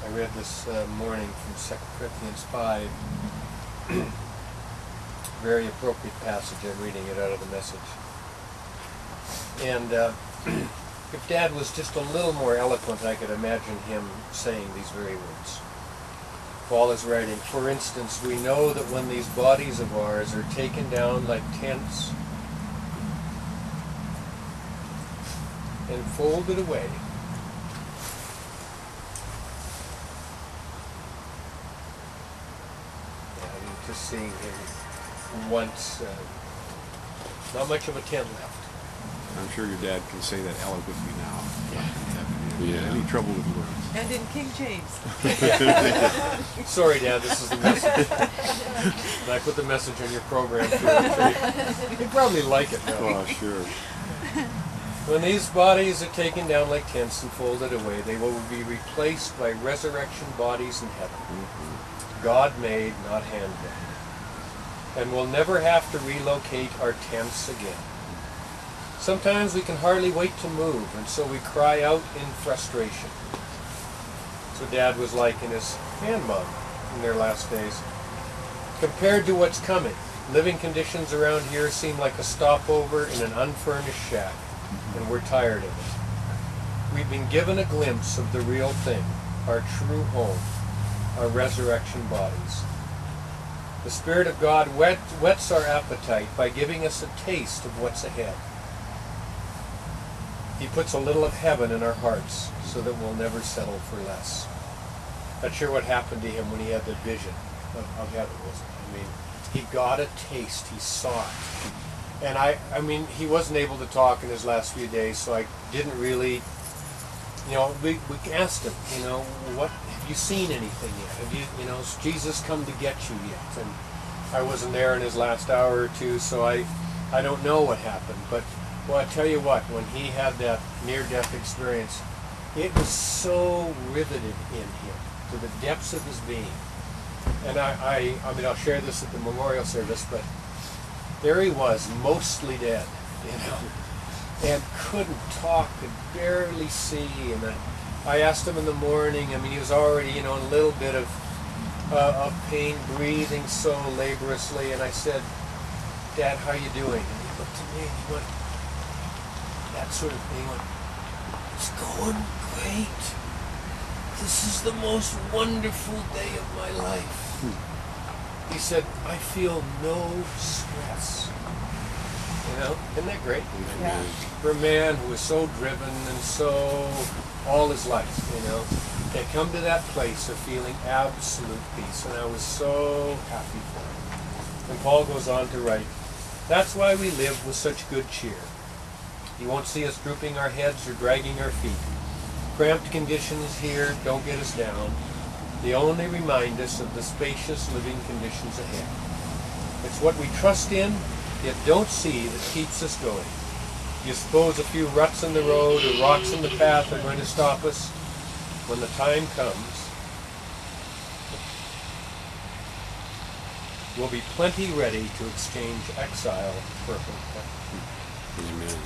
I read this morning from 2 Corinthians 5. Very appropriate passage. I'm reading it out of the Message. And if Dad was just a little more eloquent, I could imagine him saying these very words. Paul is writing, "For instance, we know that when these bodies of ours are taken down like tents and folded away, I'm just seeing him once, not much of a tent left. I'm sure your dad can say that eloquently now. Yeah. Any trouble with words? And in King James. Sorry, Dad, this is the message. And I put the message on your program too. You'd probably like it now. Oh, sure. When these bodies are taken down like tents and folded away, they will be replaced by resurrection bodies in heaven. God made, not hand-made. And we'll never have to relocate our tents again. Sometimes we can hardly wait to move, and so we cry out in frustration. So Dad was like in his grandmom in their last days. Compared to what's coming, living conditions around here seem like a stopover in an unfurnished shack, and we're tired of it. We've been given a glimpse of the real thing, our true home, our resurrection bodies. The Spirit of God whets our appetite by giving us a taste of what's ahead. He puts a little of heaven in our hearts so that we'll never settle for less. Not sure what happened to him when he had the vision of heaven, wasn't it? I mean, he got a taste, he saw it. And I mean, he wasn't able to talk in his last few days, so I didn't really, we asked him, what, have you seen anything yet? Have you, has Jesus come to get you yet? And I wasn't there in his last hour or two, so I don't know what happened, but well, I tell you what, when he had that near-death experience, it was so riveted in him to the depths of his being. And I mean, I'll share this at the memorial service, but there he was, mostly dead, and couldn't talk, could barely see. And I asked him in the morning. I mean, he was already, in a little bit of pain, breathing so laboriously. And I said, "Dad, how you doing?" And he looked at me and he went, that sort of thing, went, "It's going great. This is the most wonderful day of my life." He said, "I feel no stress." Isn't that great? Yeah. For a man who was so driven and so all his life, to come to that place of feeling absolute peace. And I was so happy for him. And Paul goes on to write, "That's why we live with such good cheer. You won't see us drooping our heads or dragging our feet. Cramped conditions here don't get us down. They only remind us of the spacious living conditions ahead. It's what we trust in, yet don't see, that keeps us going. You suppose a few ruts in the road or rocks in the path are going to stop us? When the time comes, we'll be plenty ready to exchange exile for hope." Amen.